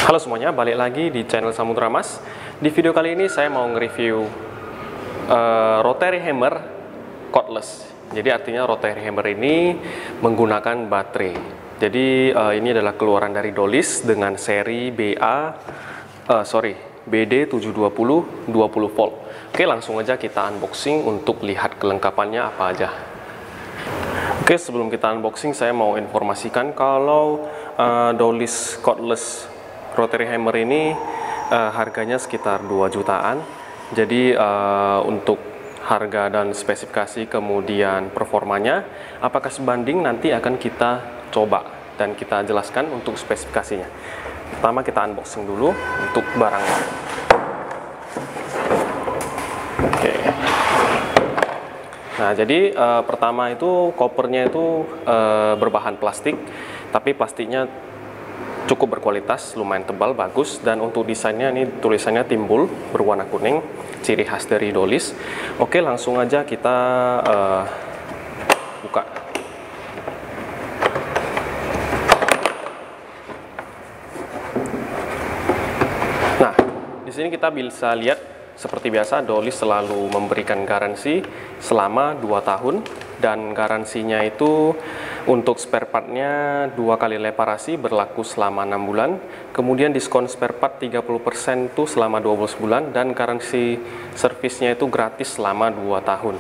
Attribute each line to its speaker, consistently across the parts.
Speaker 1: Halo semuanya, balik lagi di channel Samudra Mas. Di video kali ini saya mau nge-review rotary hammer cordless. Jadi artinya rotary hammer ini menggunakan baterai. Jadi ini adalah keluaran dari Dolis dengan seri BD720 20 volt. Oke, langsung aja kita unboxing untuk lihat kelengkapannya apa aja. Oke, sebelum kita unboxing saya mau informasikan kalau Dolis cordless rotary hammer ini harganya sekitar 2 jutaan. Jadi untuk harga dan spesifikasi kemudian performanya apakah sebanding nanti akan kita coba dan kita jelaskan untuk spesifikasinya. Pertama kita unboxing dulu untuk barangnya. Oke. Nah, jadi pertama itu kopernya itu berbahan plastik, tapi plastiknya cukup berkualitas, lumayan tebal, bagus. Dan untuk desainnya ini tulisannya timbul berwarna kuning, ciri khas dari Dolis. Oke, langsung aja kita buka. Nah, di sini kita bisa lihat seperti biasa Dolis selalu memberikan garansi selama 2 tahun. Dan garansinya itu untuk spare partnya 2 kali reparasi berlaku selama 6 bulan. Kemudian diskon spare part 30% itu selama 12 bulan. Dan garansi servisnya itu gratis selama 2 tahun.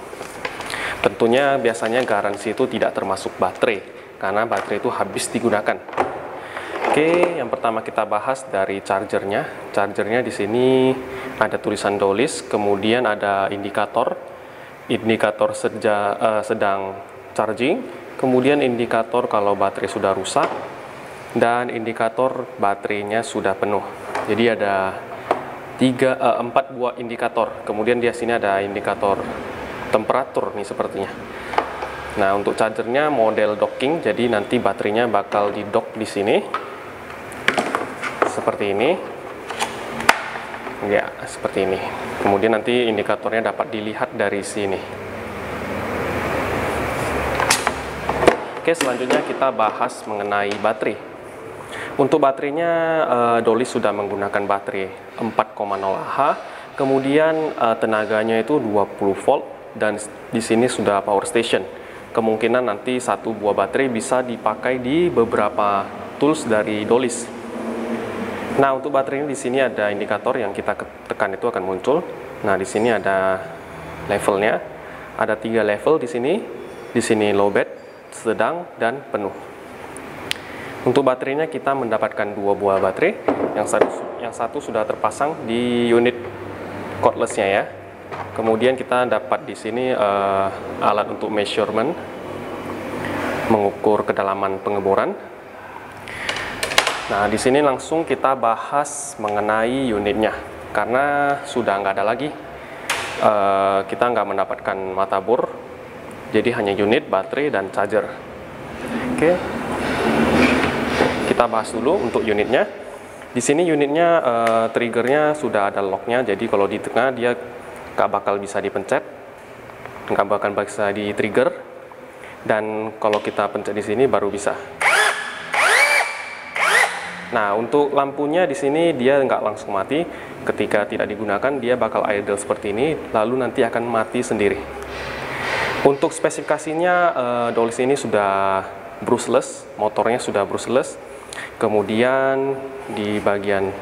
Speaker 1: Tentunya biasanya garansi itu tidak termasuk baterai, karena baterai itu habis digunakan. Oke, yang pertama kita bahas dari chargernya. Chargernya di sini ada tulisan Dolis, kemudian ada indikator sedang charging, kemudian indikator kalau baterai sudah rusak, dan indikator baterainya sudah penuh. Jadi ada 4 buah indikator. Kemudian di sini ada indikator temperatur nih sepertinya. Nah, untuk chargernya model docking, jadi nanti baterainya bakal di dock di sini seperti ini. Ya, seperti ini. Kemudian nanti indikatornya dapat dilihat dari sini. Oke, selanjutnya kita bahas mengenai baterai. Untuk baterainya, Dolis sudah menggunakan baterai 4,0 Ah. Kemudian tenaganya itu 20 volt dan di sini sudah power station. Kemungkinan nanti satu buah baterai bisa dipakai di beberapa tools dari Dolis. Nah, untuk baterai ini di sini ada indikator yang kita tekan itu akan muncul. Nah, di sini ada levelnya. Ada 3 level di sini. Di sini low bed, sedang, dan penuh. Untuk baterainya kita mendapatkan 2 buah baterai. Yang satu sudah terpasang di unit cordless-nya ya. Kemudian kita dapat di sini alat untuk measurement, mengukur kedalaman pengeboran. Nah, di sini langsung kita bahas mengenai unitnya, karena sudah nggak ada lagi. Kita nggak mendapatkan mata bor, jadi hanya unit, baterai, dan charger. Oke, kita bahas dulu untuk unitnya. Di sini unitnya triggernya sudah ada locknya, jadi kalau di tengah dia nggak bakal bisa dipencet, nggak bakal bisa di trigger, dan kalau kita pencet di sini baru bisa. Nah, untuk lampunya di sini dia nggak langsung mati. Ketika tidak digunakan, dia bakal idle seperti ini, lalu nanti akan mati sendiri. Untuk spesifikasinya, Dolis ini sudah brushless, motornya sudah brushless. Kemudian di bagian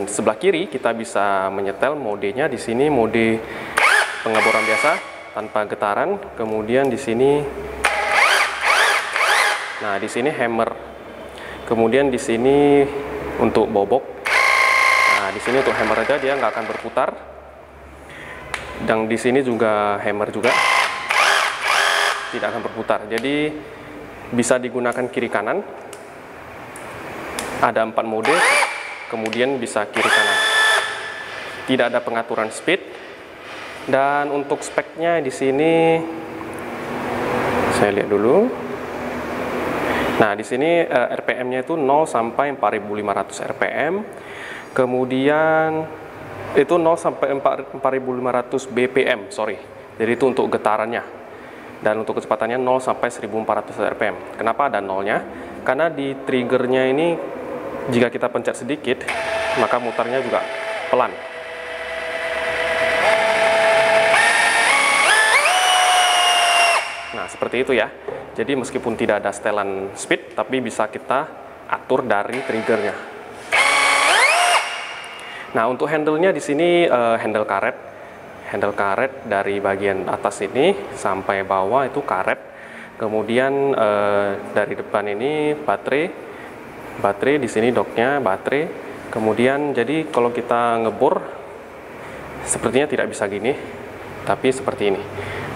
Speaker 1: sebelah kiri kita bisa menyetel modenya. Di sini mode pengeboran biasa tanpa getaran. Kemudian di sini, nah di sini hammer. Kemudian di sini untuk bobok. Nah, di sini untuk hammer aja dia nggak akan berputar. Dan di sini juga hammer juga tidak akan berputar. Jadi bisa digunakan kiri kanan. Ada 4 mode. Kemudian bisa kiri kanan. Tidak ada pengaturan speed. Dan untuk speknya di sini saya lihat dulu. Nah, di sini RPM-nya itu 0 sampai 4500 RPM. Kemudian itu 0 sampai 4500 BPM, sorry. Jadi itu untuk getarannya. Dan untuk kecepatannya 0 sampai 1400 RPM. Kenapa ada nolnya? karena di triggernya ini jika kita pencet sedikit maka mutarnya juga pelan. Nah, seperti itu ya. Jadi meskipun tidak ada setelan speed, tapi bisa kita atur dari triggernya. Nah, untuk handle-nya di sini handle karet. Handle karet dari bagian atas ini sampai bawah itu karet. Kemudian dari depan ini baterai di sini docknya baterai. Kemudian jadi kalau kita ngebor sepertinya tidak bisa gini, tapi seperti ini.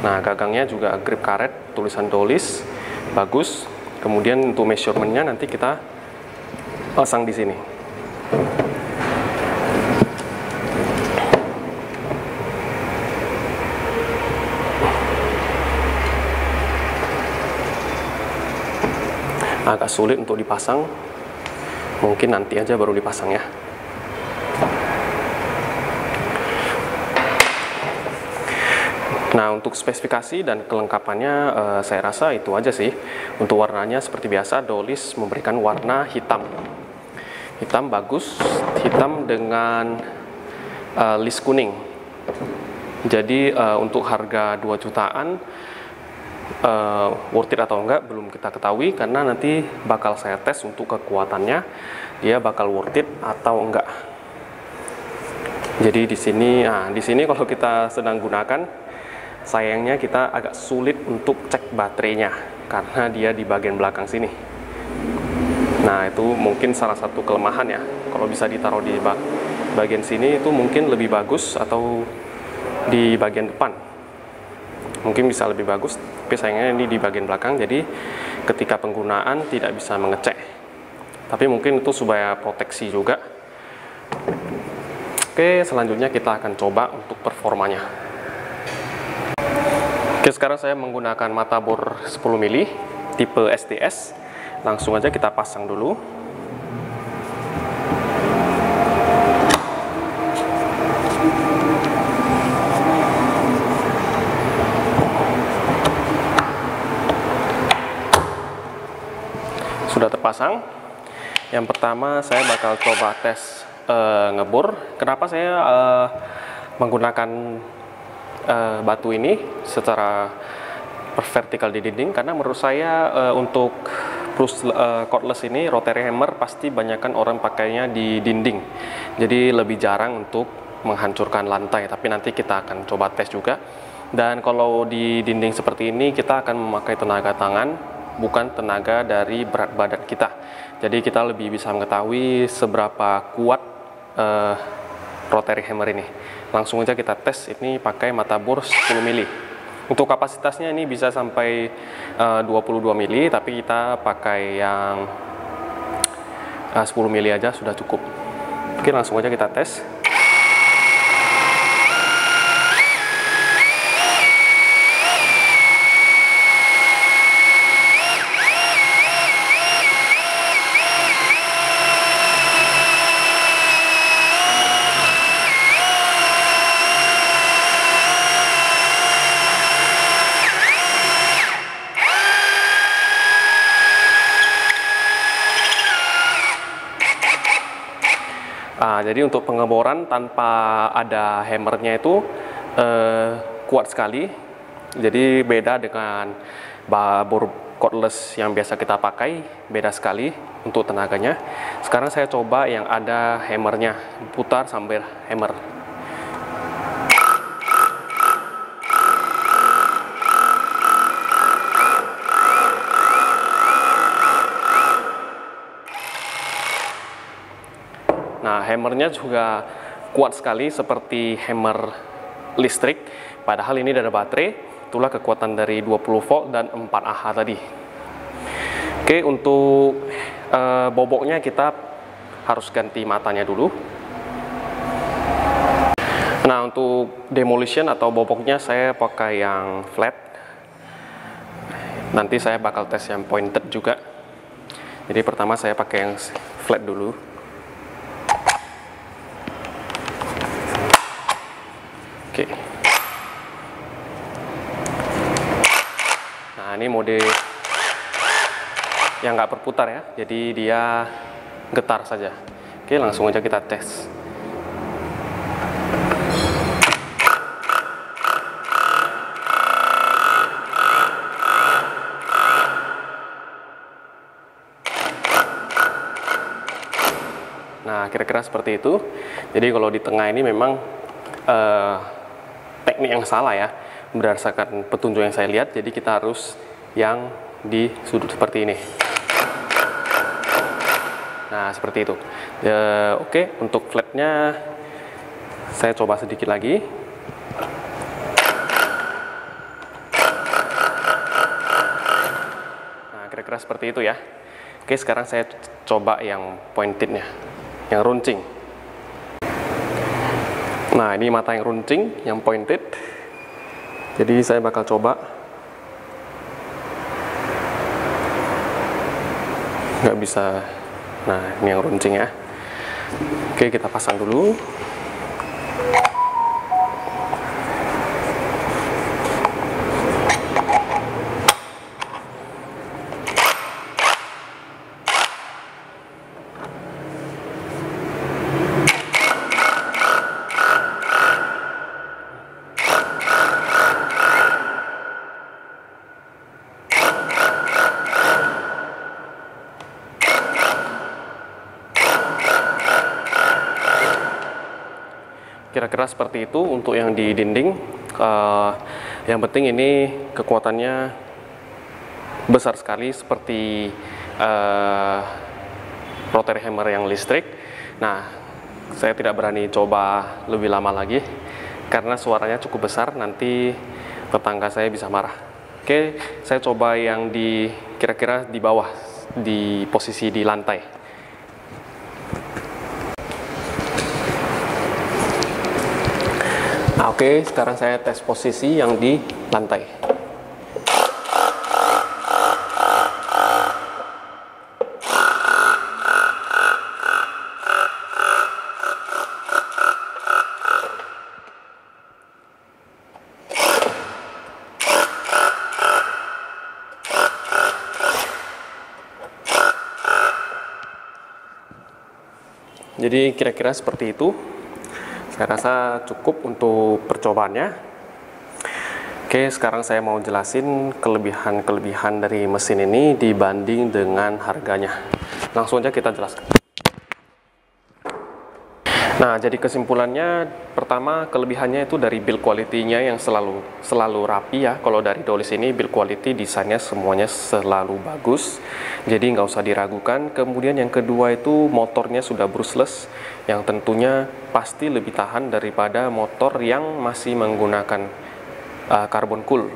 Speaker 1: Nah, gagangnya juga grip karet, tulisan Dolis, bagus. Kemudian untuk measurementnya nanti kita pasang di sini. Agak sulit untuk dipasang, mungkin nanti aja baru dipasang ya. Nah, untuk spesifikasi dan kelengkapannya saya rasa itu aja sih. Untuk warnanya seperti biasa, Dolis memberikan warna hitam. Hitam bagus, hitam dengan list kuning. Jadi untuk harga 2 jutaan worth it atau enggak belum kita ketahui, karena nanti bakal saya tes untuk kekuatannya, dia bakal worth it atau enggak. Jadi di sini kalau kita sedang gunakan, sayangnya kita agak sulit untuk cek baterainya karena dia di bagian belakang sini. Nah, itu mungkin salah satu kelemahan ya. Kalau bisa ditaruh di bagian sini itu mungkin lebih bagus, atau di bagian depan mungkin bisa lebih bagus, tapi sayangnya ini di bagian belakang, jadi ketika penggunaan tidak bisa mengecek. Tapi mungkin itu supaya proteksi juga. Oke, selanjutnya kita akan coba untuk performanya. Oke, sekarang saya menggunakan mata bor 10 mili tipe SDS. Langsung aja kita pasang dulu. Sudah terpasang. Yang pertama saya bakal coba tes ngebor. Kenapa saya menggunakan batu ini secara vertikal di dinding? Karena menurut saya untuk cordless ini, rotary hammer, pasti banyakkan orang pakainya di dinding, jadi lebih jarang untuk menghancurkan lantai. Tapi nanti kita akan coba tes juga. Dan kalau di dinding seperti ini kita akan memakai tenaga tangan, bukan tenaga dari berat badan kita. Jadi kita lebih bisa mengetahui seberapa kuat rotary hammer ini. Langsung aja kita tes ini pakai mata bor 10 mili. Untuk kapasitasnya ini bisa sampai 22 mili, tapi kita pakai yang 10 mili aja sudah cukup. Oke, langsung aja kita tes. Jadi untuk pengeboran tanpa ada hammernya itu kuat sekali. Jadi beda dengan bor cordless yang biasa kita pakai, beda sekali untuk tenaganya. Sekarang saya coba yang ada hammernya, putar sambil hammer. Nah, hammernya juga kuat sekali seperti hammer listrik, padahal ini ada baterai. Itulah kekuatan dari 20 volt dan 4 Ah tadi. Oke, untuk boboknya kita harus ganti matanya dulu. Nah, untuk demolition atau boboknya saya pakai yang flat. Nanti saya bakal tes yang pointed juga. Jadi pertama saya pakai yang flat dulu. Oke. Nah, ini mode yang nggak berputar ya, jadi dia getar saja. Oke, langsung aja kita tes. Nah, kira-kira seperti itu. Jadi kalau di tengah ini memang teknik yang salah ya, berdasarkan petunjuk yang saya lihat. Jadi kita harus yang di sudut seperti ini. Nah, seperti itu. Oke, untuk flatnya saya coba sedikit lagi. Nah, kira-kira seperti itu ya. Oke, sekarang saya coba yang pointednya, yang runcing. Nah, ini mata yang runcing, yang pointed. Jadi saya bakal coba. Nggak bisa. Nah, ini yang runcing ya. Oke, kita pasang dulu. Kira-kira seperti itu untuk yang di dinding. Yang penting ini kekuatannya besar sekali seperti rotary hammer yang listrik. Nah, saya tidak berani coba lebih lama lagi karena suaranya cukup besar, nanti tetangga saya bisa marah. Oke, saya coba yang di kira-kira di bawah, di posisi di lantai. Nah, oke, sekarang saya tes posisi yang di lantai. Jadi kira-kira seperti itu. Saya rasa cukup untuk percobaannya. Oke, sekarang saya mau jelasin kelebihan-kelebihan dari mesin ini dibanding dengan harganya. Langsung aja kita jelaskan. Nah, jadi kesimpulannya, pertama kelebihannya itu dari build quality-nya yang selalu rapi ya. Kalau dari Dolis ini build quality desainnya semuanya selalu bagus, jadi nggak usah diragukan. Kemudian yang kedua itu motornya sudah brushless, yang tentunya pasti lebih tahan daripada motor yang masih menggunakan carbon cool.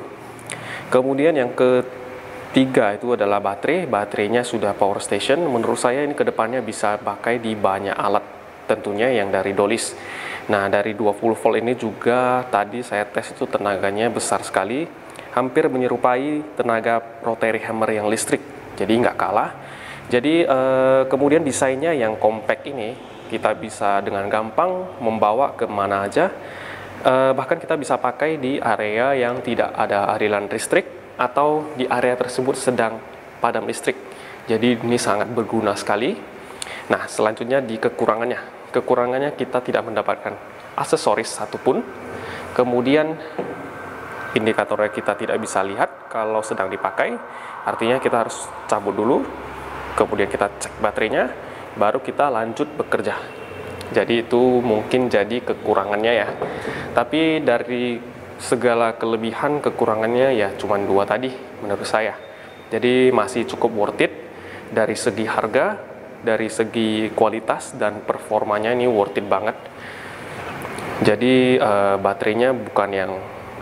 Speaker 1: Kemudian yang ketiga itu adalah baterainya sudah power station. Menurut saya ini kedepannya bisa pakai di banyak alat, tentunya yang dari Dolis. Nah, dari 20 volt ini juga tadi saya tes itu tenaganya besar sekali, hampir menyerupai tenaga rotary hammer yang listrik, jadi nggak kalah. Jadi kemudian desainnya yang compact ini, kita bisa dengan gampang membawa kemana aja, bahkan kita bisa pakai di area yang tidak ada aliran listrik atau di area tersebut sedang padam listrik. Jadi ini sangat berguna sekali. Nah, selanjutnya di kekurangannya. Kekurangannya kita tidak mendapatkan aksesoris satupun. Kemudian indikatornya kita tidak bisa lihat kalau sedang dipakai. Artinya kita harus cabut dulu, kemudian kita cek baterainya, baru kita lanjut bekerja. Jadi itu mungkin jadi kekurangannya ya. Tapi dari segala kelebihan, kekurangannya ya cuma dua tadi menurut saya. Jadi masih cukup worth it dari segi harga, dari segi kualitas dan performanya ini worth it banget. Jadi baterainya bukan yang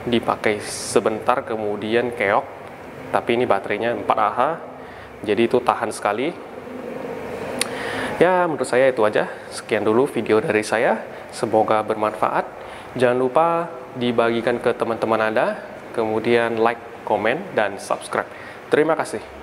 Speaker 1: dipakai sebentar kemudian keok, tapi ini baterainya 4Ah, jadi itu tahan sekali. Ya, menurut saya itu aja. Sekian dulu video dari saya, semoga bermanfaat. Jangan lupa dibagikan ke teman-teman Anda, kemudian like, komen, dan subscribe. Terima kasih.